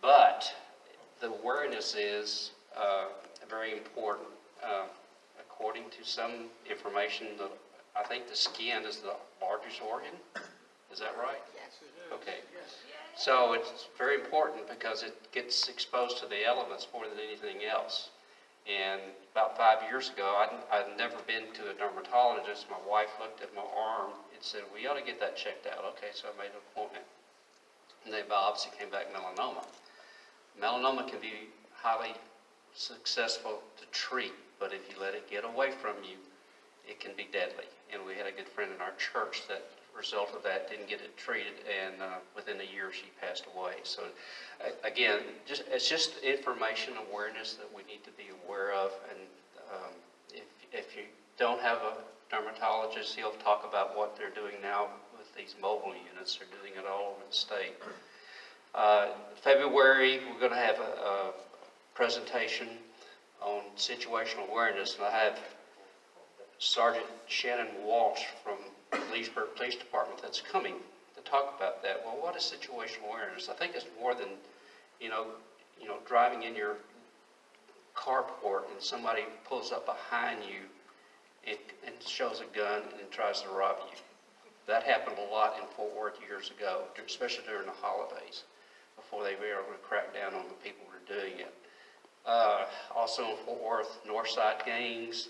But the awareness is very important. According to some information, I think the skin is the largest organ. Is that right? Yes, it is. Okay. So it's very important because it gets exposed to the elements more than anything else. And about 5 years ago, I'd never been to a dermatologist. My wife looked at my arm and said, we ought to get that checked out. Okay, so I made an appointment. And the biopsy came back melanoma. Melanoma can be highly successful to treat, but if you let it get away from you, it can be deadly. And we had a good friend in our church that result of that didn't get it treated, and within a year she passed away. So again, it's just information awareness that we need to be aware of. And if you don't have a dermatologist, he'll talk about what they're doing now with these mobile units. They're doing it all over the state. February, we're going to have a presentation on situational awareness, and I have Sergeant Shannon Walsh from Leesburg Police Department that's coming to talk about that. Well, what is situational awareness? I think it's more than, driving in your carport and somebody pulls up behind you and shows a gun and tries to rob you. That happened a lot in Fort Worth years ago, especially during the holidays, before they were able to crack down on the people who were doing it. Also in Fort Worth, Northside gangs,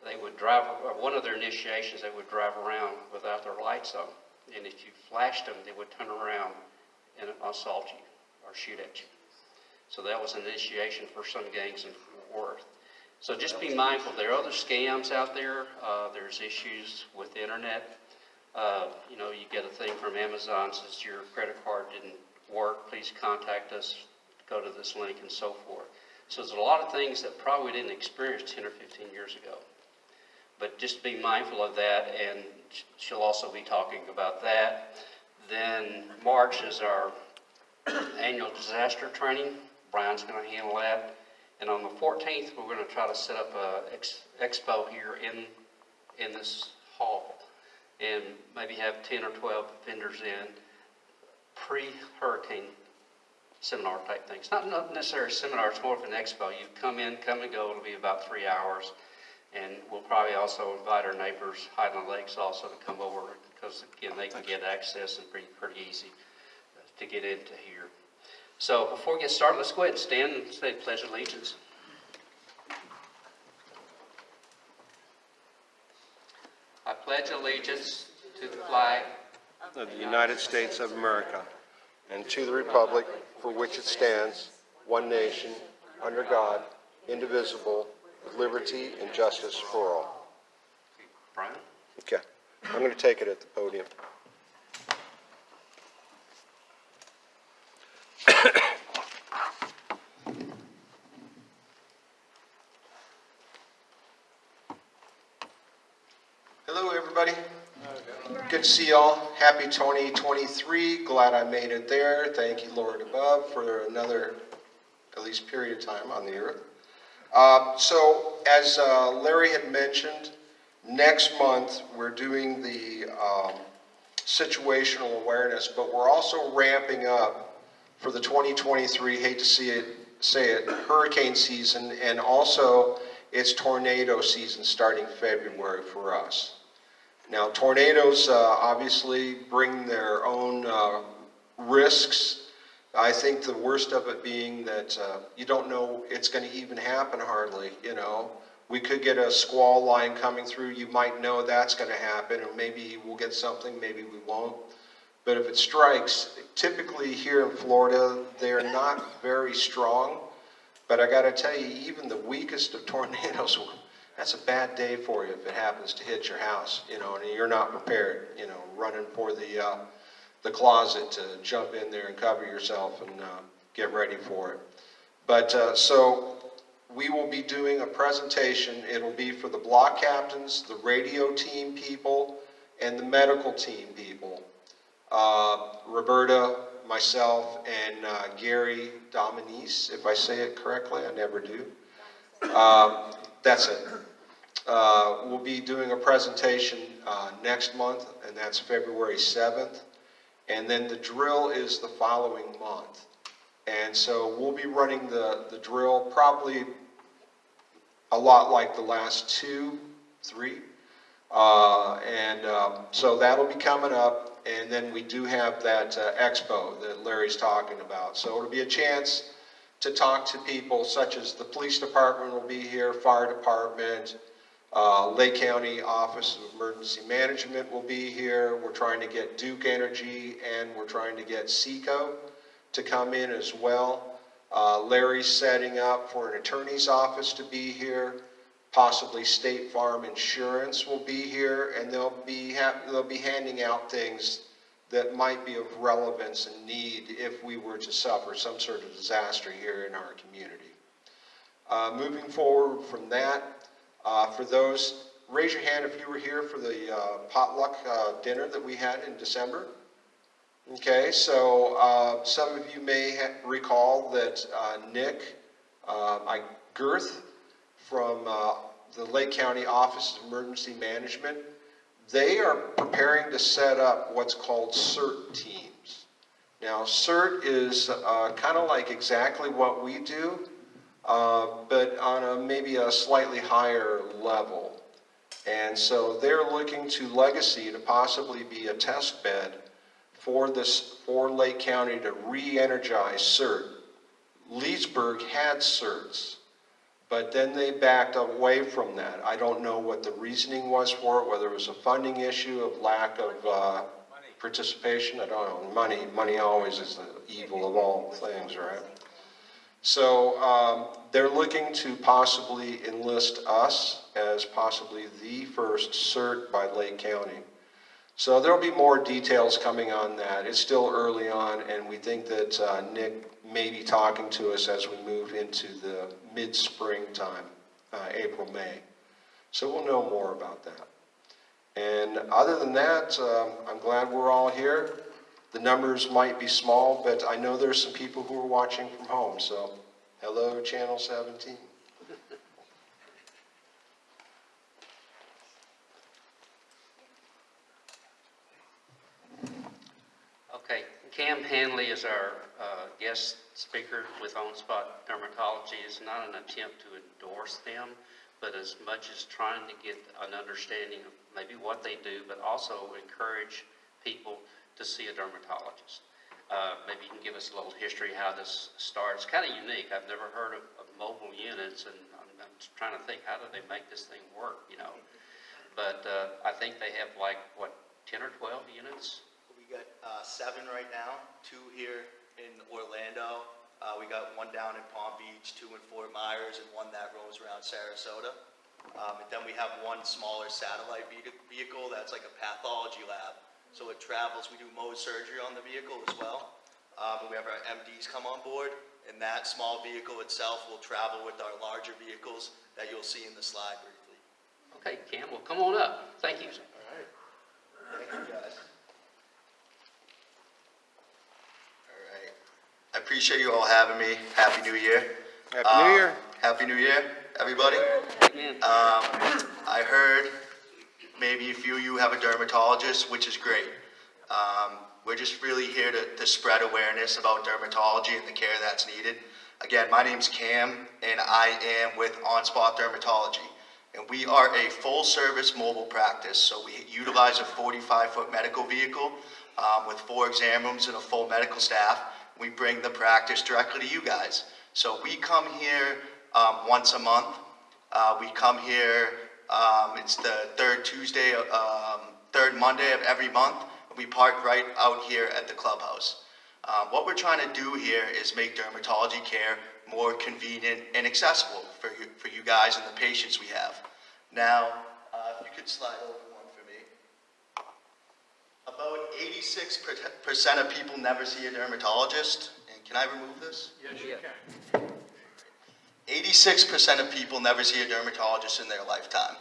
they would drive, one of their initiations, they would drive around without their lights on. And if you flashed them, they would turn around and assault you or shoot at you. So that was an initiation for some gangs in Fort Worth. So just be mindful. There are other scams out there. There's issues with the internet. You get a thing from Amazon says your credit card didn't work. Please contact us. Go to this link and so forth. So there's a lot of things that probably didn't experience 10 or 15 years ago. But just be mindful of that, and she'll also be talking about that. Then March is our annual disaster training. Brian's going to handle that. And on the 14th, we're going to try to set up an expo here in this hall and maybe have 10 or 12 vendors in pre-hurricane seminar type things. Not necessarily a seminar, it's more of an expo. You come in, come and go. It'll be about 3 hours. And we'll probably also invite our neighbors, Highland Lakes, also to come over because, again, they can get access and pretty easy to get into here. So before we get started, let's go ahead and stand and say the Pledge of Allegiance. I pledge allegiance to the flag of the United States of America and to the republic for which it stands, one nation, under God, indivisible, with liberty and justice for all. Brian? Okay. I'm going to take it at the podium. Hello, everybody. Good to see y'all. Happy 2023. Glad I made it there. Thank you, Lord above, for another, at least, period of time on the earth. So, as Larry had mentioned, next month we're doing the situational awareness, but we're also ramping up for the 2023, hate to say it, hurricane season, and also it's tornado season starting February for us. Now, tornadoes obviously bring their own risks. I think the worst of it being that you don't know it's going to even happen hardly, We could get a squall line coming through. You might know that's going to happen, or maybe we'll get something, maybe we won't. But if it strikes, typically here in Florida, they're not very strong. But I got to tell you, even the weakest of tornadoes, that's a bad day for you if it happens to hit your house, and you're not prepared, running for the closet to jump in there and cover yourself and get ready for it. But so we will be doing a presentation. It'll be for the block captains, the radio team people, and the medical team people. Roberta, myself, and Gary Dominice, if I say it correctly, I never do. That's it. We'll be doing a presentation next month, and that's February 7th. And then the drill is the following month. And so we'll be running the drill probably a lot like the last 2, 3. So that'll be coming up, and then we do have that expo that Larry's talking about. So it'll be a chance to talk to people such as the police department will be here, fire department, Lake County Office of Emergency Management will be here. We're trying to get Duke Energy, and we're trying to get Seco to come in as well. Larry's setting up for an attorney's office to be here. Possibly State Farm Insurance will be here, and they'll be handing out things that might be of relevance and need if we were to suffer some sort of disaster here in our community. Moving forward from that, for those, raise your hand if you were here for the potluck dinner that we had in December. Okay, so some of you may recall that Nick Girth from the Lake County Office of Emergency Management, they are preparing to set up what's called CERT teams. Now, CERT is kind of like exactly what we do, but on maybe a slightly higher level. And so they're looking to Legacy to possibly be a test bed for Lake County to re-energize CERT. Leesburg had CERTs, but then they backed away from that. I don't know what the reasoning was for it, whether it was a funding issue of lack of participation. I don't know. Money always is the evil of all things, right? So they're looking to possibly enlist us as possibly the first CERT by Lake County. So there'll be more details coming on that. It's still early on, and we think that Nick may be talking to us as we move into the mid-spring time, April, May. So we'll know more about that. And other than that, I'm glad we're all here. The numbers might be small, but I know there's some people who are watching from home. So hello, Channel 17. Okay, Cam Hanley is our guest speaker with OnSpot Dermatology. It's not an attempt to endorse them, but as much as trying to get an understanding of maybe what they do, but also encourage people to see a dermatologist. Maybe you can give us a little history how this starts. It's kind of unique. I've never heard of mobile units, and I'm trying to think, how do they make this thing work, you know? But I think they have like, what, 10 or 12 units? We got 7 right now, 2 here in Orlando. We got 1 down in Palm Beach, 2 in Fort Myers, and 1 that roams around Sarasota. And then we have 1 smaller satellite vehicle that's like a pathology lab. So it travels, we do Mohs surgery on the vehicle as well. And we have our MDs come on board, and that small vehicle itself will travel with our larger vehicles that you'll see in the slide briefly. Okay, Cam, well, come on up. Thank you. All right. Thank you, guys. I appreciate you all having me. Happy New Year. Happy New Year. Happy New Year, everybody. Amen. I heard maybe a few of you have a dermatologist, which is great. We're just really here to spread awareness about dermatology and the care that's needed. Again, my name's Cam, and I am with OnSpot Dermatology. And we are a full-service mobile practice, so we utilize a 45-foot medical vehicle with 4 exam rooms and a full medical staff. We bring the practice directly to you guys. So we come here once a month. We come here, it's the third Monday of every month. We park right out here at the clubhouse. What we're trying to do here is make dermatology care more convenient and accessible for you guys and the patients we have. Now, if you could slide over one for me. About 86% of people never see a dermatologist. And can I remove this? Yes, you can. 86% of people never see a dermatologist in their lifetime,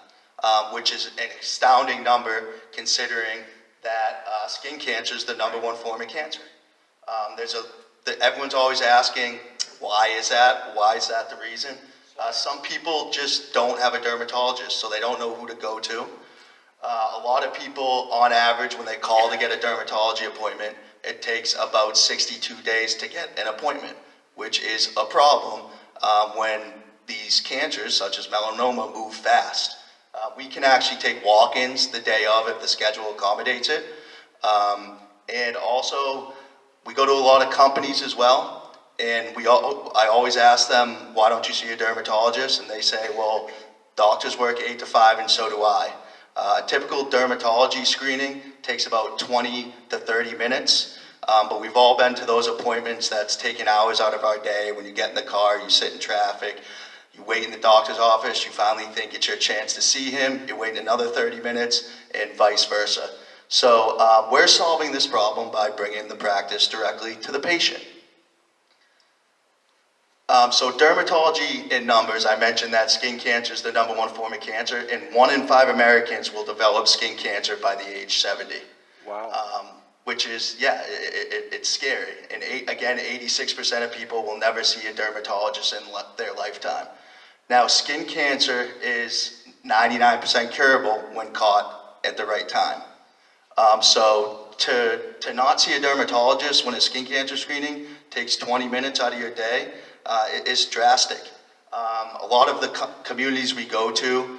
which is an astounding number considering that skin cancer is the #1 form of cancer. Everyone's always asking, why is that? Why is that the reason? Some people just don't have a dermatologist, so they don't know who to go to. A lot of people, on average, when they call to get a dermatology appointment, it takes about 62 days to get an appointment, which is a problem when these cancers, such as melanoma, move fast. We can actually take walk-ins the day of if the schedule accommodates it. And also, we go to a lot of companies as well, and I always ask them, why don't you see a dermatologist? And they say, well, doctors work 8 to 5 and so do I. A typical dermatology screening takes about 20 to 30 minutes, but we've all been to those appointments that's taken hours out of our day. When you get in the car, you sit in traffic, you wait in the doctor's office, you finally think it's your chance to see him, you're waiting another 30 minutes, and vice versa. So we're solving this problem by bringing the practice directly to the patient. So dermatology in numbers, I mentioned that skin cancer is the #1 form of cancer, and 1 in 5 Americans will develop skin cancer by the age 70. Wow. Which is, yeah, it's scary. And again, 86% of people will never see a dermatologist in their lifetime. Now, skin cancer is 99% curable when caught at the right time. So to not see a dermatologist when a skin cancer screening takes 20 minutes out of your day, is drastic. A lot of the communities we go to,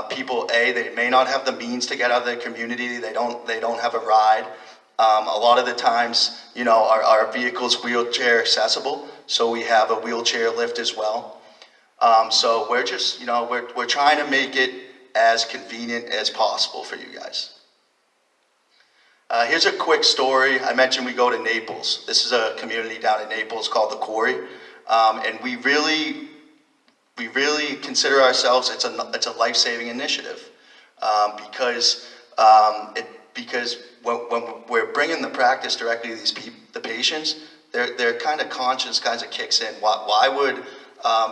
people, they may not have the means to get out of their community. They don't have a ride. A lot of the times, our vehicle's wheelchair accessible, so we have a wheelchair lift as well. So we're just, we're trying to make it as convenient as possible for you guys. Here's a quick story. I mentioned we go to Naples. This is a community down in Naples called the Quarry. And we really consider ourselves, it's a life-saving initiative. Because when we're bringing the practice directly to the patients, their kind of conscience kind of kicks in. Why would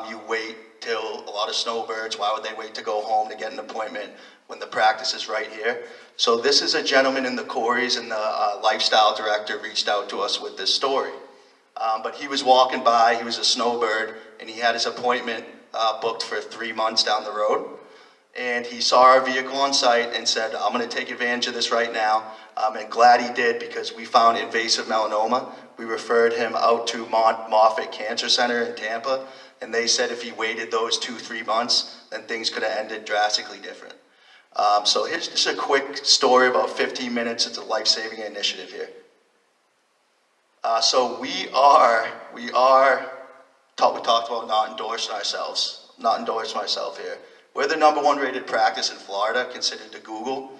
you wait till a lot of snowbirds? Why would they wait to go home to get an appointment when the practice is right here? So this is a gentleman in the Quarries, and the lifestyle director reached out to us with this story. But he was walking by, he was a snowbird, and he had his appointment booked for 3 months down the road. And he saw our vehicle on site and said, I'm going to take advantage of this right now. And glad he did, because we found invasive melanoma. We referred him out to Moffitt Cancer Center in Tampa, and they said if he waited those 2-3 months, then things could have ended drastically different. So here's just a quick story, about 15 minutes. It's a life-saving initiative here. So we talked about not endorsing myself here. We're the #1 rated practice in Florida, considered to Google.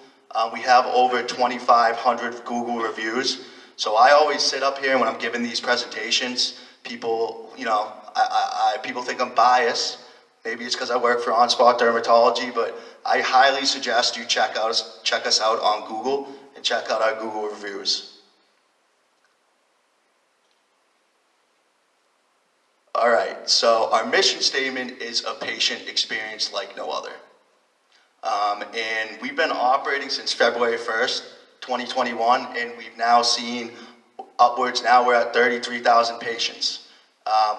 We have over 2,500 Google reviews. So I always sit up here when I'm giving these presentations. People, people think I'm biased. Maybe it's because I work for OnSpot Dermatology, but I highly suggest you check us out on Google and check out our Google reviews. All right, so our mission statement is a patient experience like no other. And we've been operating since February 1st, 2021, and we've now seen upwards, now we're at 33,000 patients.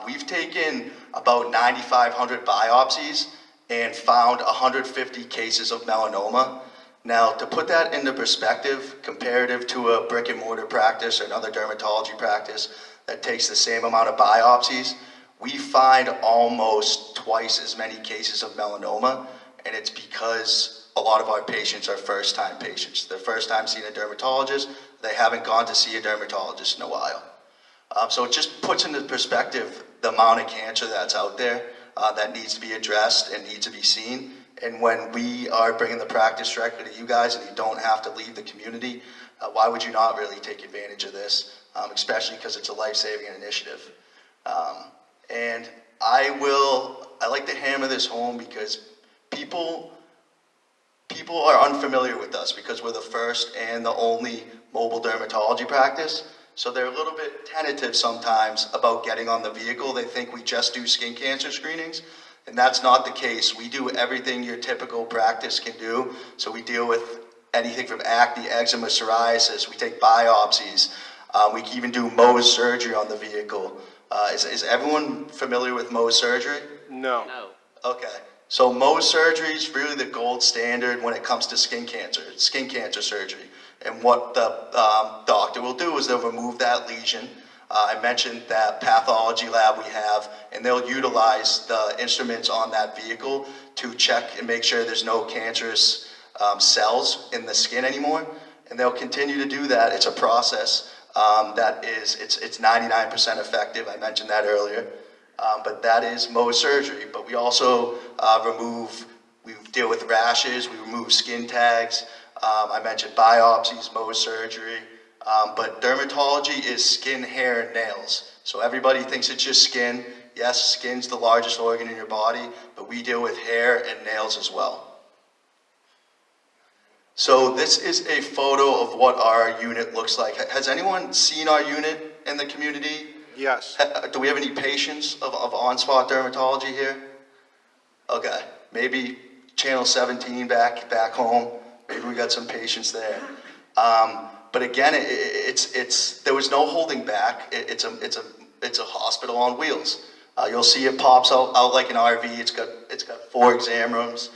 We've taken about 9,500 biopsies and found 150 cases of melanoma. Now, to put that into perspective, comparative to a brick and mortar practice or another dermatology practice that takes the same amount of biopsies, we find almost twice as many cases of melanoma, and it's because a lot of our patients are first-time patients. They're first time seeing a dermatologist. They haven't gone to see a dermatologist in a while. So it just puts into perspective the amount of cancer that's out there that needs to be addressed and needs to be seen. And when we are bringing the practice directly to you guys and you don't have to leave the community, why would you not really take advantage of this, especially because it's a life-saving initiative. And I like to hammer this home because people are unfamiliar with us because we're the first and the only mobile dermatology practice. So they're a little bit tentative sometimes about getting on the vehicle. They think we just do skin cancer screenings, and that's not the case. We do everything your typical practice can do. So we deal with anything from acne, eczema, psoriasis. We take biopsies. We can even do Mohs surgery on the vehicle. Is everyone familiar with Mohs surgery? No. No. Okay. So Mohs surgery is really the gold standard when it comes to skin cancer surgery. And what the doctor will do is they'll remove that lesion. I mentioned that pathology lab we have, and they'll utilize the instruments on that vehicle to check and make sure there's no cancerous cells in the skin anymore. And they'll continue to do that. It's a process that is, it's 99% effective. I mentioned that earlier. But that is Mohs surgery. But we also we deal with rashes, we remove skin tags. I mentioned biopsies, Mohs surgery. But dermatology is skin, hair, and nails. So everybody thinks it's just skin. Yes, skin's the largest organ in your body, but we deal with hair and nails as well. So this is a photo of what our unit looks like. Has anyone seen our unit in the community? Yes. Do we have any patients of OnSpot Dermatology here? Okay, maybe channel 17 back home. Maybe we got some patients there. But again, there was no holding back. It's a hospital on wheels. You'll see it pops out like an RV. It's got 4 exam rooms.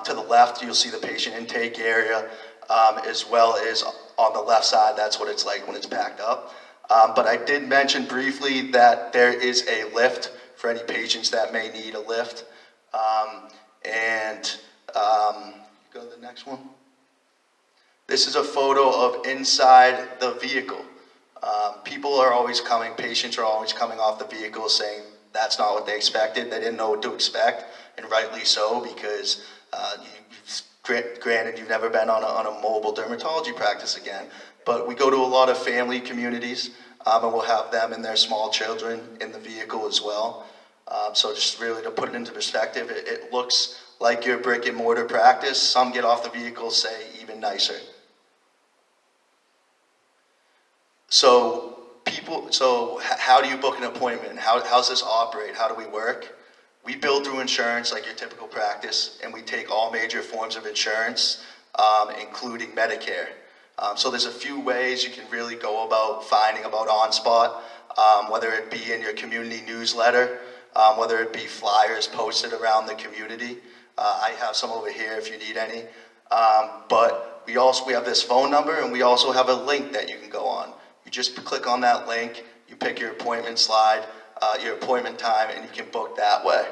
To the left, you'll see the patient intake area, as well as on the left side. That's what it's like when it's packed up. But I did mention briefly that there is a lift for any patients that may need a lift. Go to the next one. This is a photo of inside the vehicle. People are always coming, patients are always coming off the vehicle saying that's not what they expected. They didn't know what to expect, and rightly so, because granted, you've never been on a mobile dermatology practice again. But we go to a lot of family communities, and we'll have them and their small children in the vehicle as well. So just really to put it into perspective, it looks like your brick and mortar practice. Some get off the vehicle, say even nicer. So how do you book an appointment? How's this operate? How do we work? We bill through insurance like your typical practice, and we take all major forms of insurance, including Medicare. So there's a few ways you can really go about finding about OnSpot, whether it be in your community newsletter, whether it be flyers posted around the community. I have some over here if you need any. But we have this phone number, and we also have a link that you can go on. You just click on that link, you pick your appointment slide, your appointment time, and you can book that way.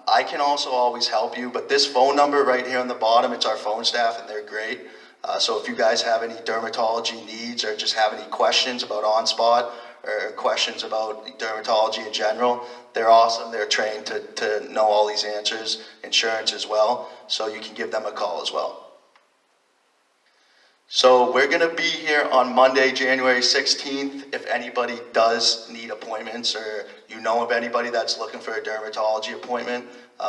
I can also always help you, but this phone number right here on the bottom, it's our phone staff, and they're great. So if you guys have any dermatology needs or just have any questions about OnSpot or questions about dermatology in general, they're awesome. They're trained to know all these answers, insurance as well, so you can give them a call as well. So we're going to be here on Monday, January 16th. If anybody does need appointments, or you know of anybody that's looking for a dermatology appointment,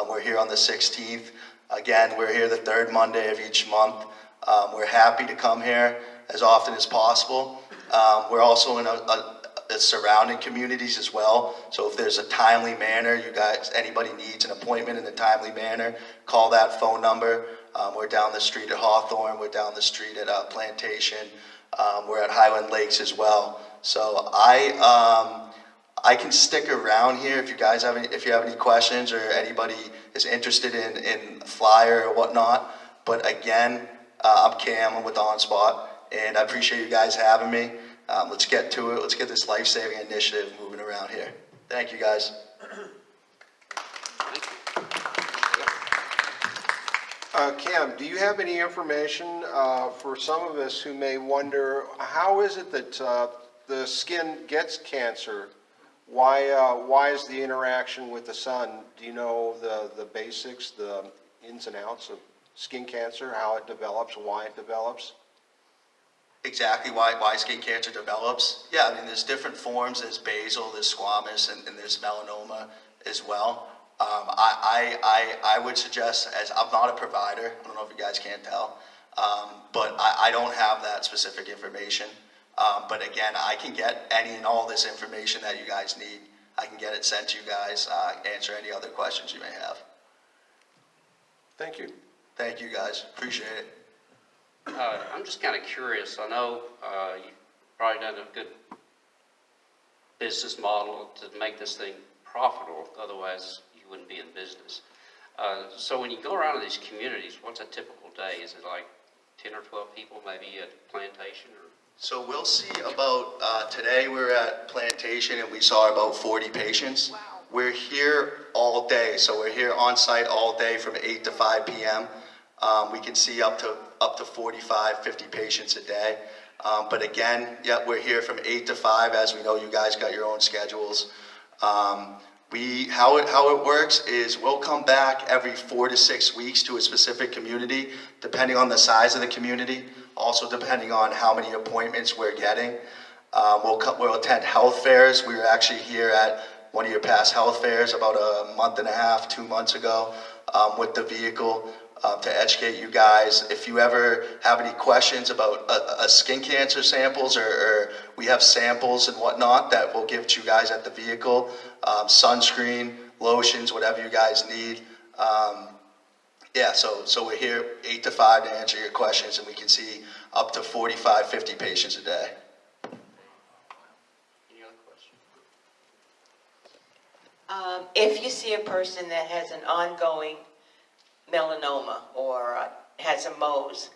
we're here on the 16th. Again, we're here the 3rd Monday of each month. We're happy to come here as often as possible. We're also in the surrounding communities as well. So if there's a timely manner, anybody needs an appointment in a timely manner, call that phone number. We're down the street at Hawthorne. We're down the street at Plantation. We're at Highland Lakes as well. So I can stick around here if you guys have any questions, or anybody is interested in a flyer or whatnot. But again, I'm Cam. I'm with OnSpot, and I appreciate you guys having me. Let's get to it. Let's get this life-saving initiative moving around here. Thank you, guys. Cam, do you have any information for some of us who may wonder, how is it that the skin gets cancer? Why is the interaction with the sun? Do you know the basics, the ins and outs of skin cancer, how it develops, why it develops? Exactly why skin cancer develops? Yeah, I mean, there's different forms. There's basal, there's squamous, and there's melanoma as well. I would suggest, as I'm not a provider, I don't know if you guys can tell, but I don't have that specific information. But again, I can get any and all this information that you guys need. I can get it sent to you guys, answer any other questions you may have. Thank you. Thank you, guys. Appreciate it. I'm just kind of curious. I know you've probably done a good business model to make this thing profitable. Otherwise, you wouldn't be in business. So when you go around to these communities, what's a typical day? Is it like 10 or 12 people maybe at Plantation? Or So we'll see about, today we're at Plantation and we saw about 40 patients. Wow. We're here all day, so we're here on site all day from 8 to 5 p.m. We can see up to 45, 50 patients a day. But again, yeah, we're here from 8 to 5, as we know you guys got your own schedules. How it works is we'll come back every 4 to 6 weeks to a specific community, depending on the size of the community, also depending on how many appointments we're getting. We'll attend health fairs. We were actually here at one of your past health fairs about a month and a half, 2 months ago, with the vehicle to educate you guys. If you ever have any questions about skin cancer samples, or we have samples and whatnot that we'll give to you guys at the vehicle, sunscreen, lotions, whatever you guys need. Yeah, so we're here 8 to 5 to answer your questions, and we can see up to 45, 50 patients a day. Any other questions? If you see a person that has an ongoing melanoma or has a Mohs,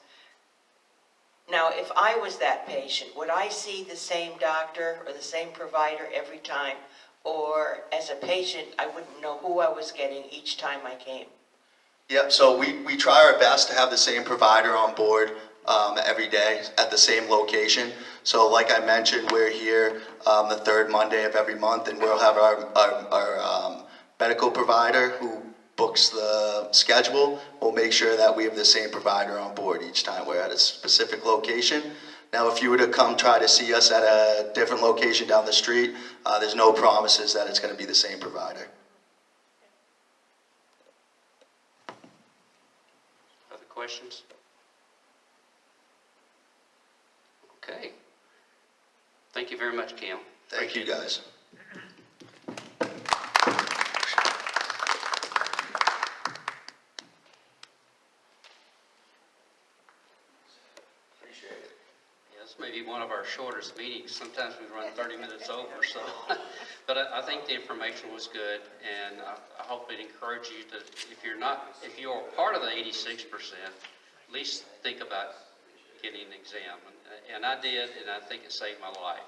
now if I was that patient, would I see the same doctor or the same provider every time? Or as a patient, I wouldn't know who I was getting each time I came? Yep, so we try our best to have the same provider on board every day at the same location. So like I mentioned, we're here the third Monday of every month, and we'll have our medical provider who books the schedule. We'll make sure that we have the same provider on board each time we're at a specific location. Now, if you were to come try to see us at a different location down the street, there's no promises that it's going to be the same provider. Other questions? Okay. Thank you very much, Cam. Thank you, guys. Appreciate it. Yeah, this may be one of our shortest meetings. Sometimes we run 30 minutes over, so. But I think the information was good, and I hope it encouraged you to, if you're part of the 86%, at least think about getting an exam. And I did, and I think it saved my life.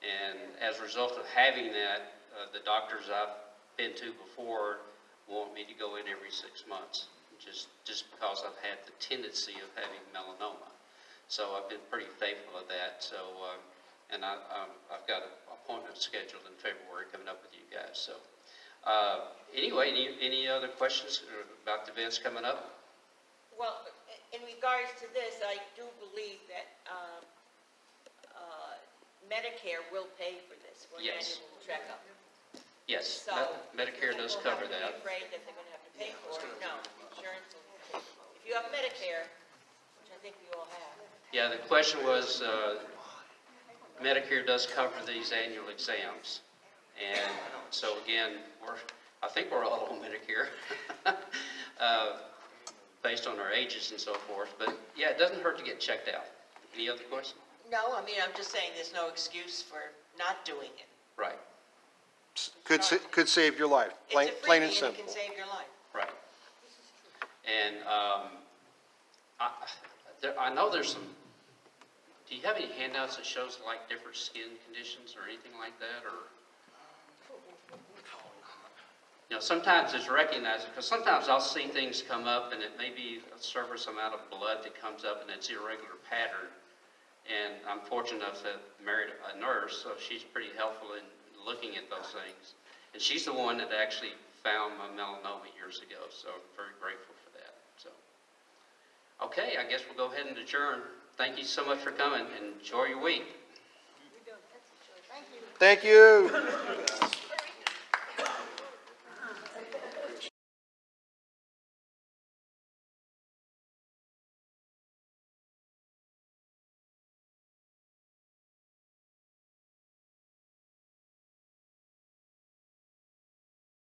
And as a result of having that, the doctors I've been to before want me to go in every 6 months, just because I've had the tendency of having melanoma. So I've been pretty faithful of that. So, and I've got an appointment scheduled in February coming up with you guys. So, anyway, any other questions about the events coming up? Well, in regards to this, I do believe that Medicare will pay for this for an Yes. annual checkup. Yes, So Medicare does cover People that. have to be afraid that they're going to have to pay for it. No, insurance will pay. If you have Medicare, which I think we all have. Yeah, the question was, Medicare does cover these annual exams. And so again, I think we're all on Medicare, based on our ages and so forth. But yeah, it doesn't hurt to get checked out. Any other questions? No, I mean, I'm just saying there's no excuse for not doing it. Right, Could save your life, plain It's a plain and freebie and it simple. can save your life. right. And I know there's some, do you have any handouts that shows like different skin conditions or anything like that, or? You know, sometimes it's recognized, because sometimes I'll see things come up and it may be a surface amount of blood that comes up and it's irregular pattern. And I'm fortunate enough to marry a nurse, so she's pretty helpful in looking at those things. And she's the one that actually found my melanoma years ago, so I'm very grateful for that. So, okay, I guess we'll go ahead and adjourn. Thank you so much for coming, and enjoy your week. Thank you.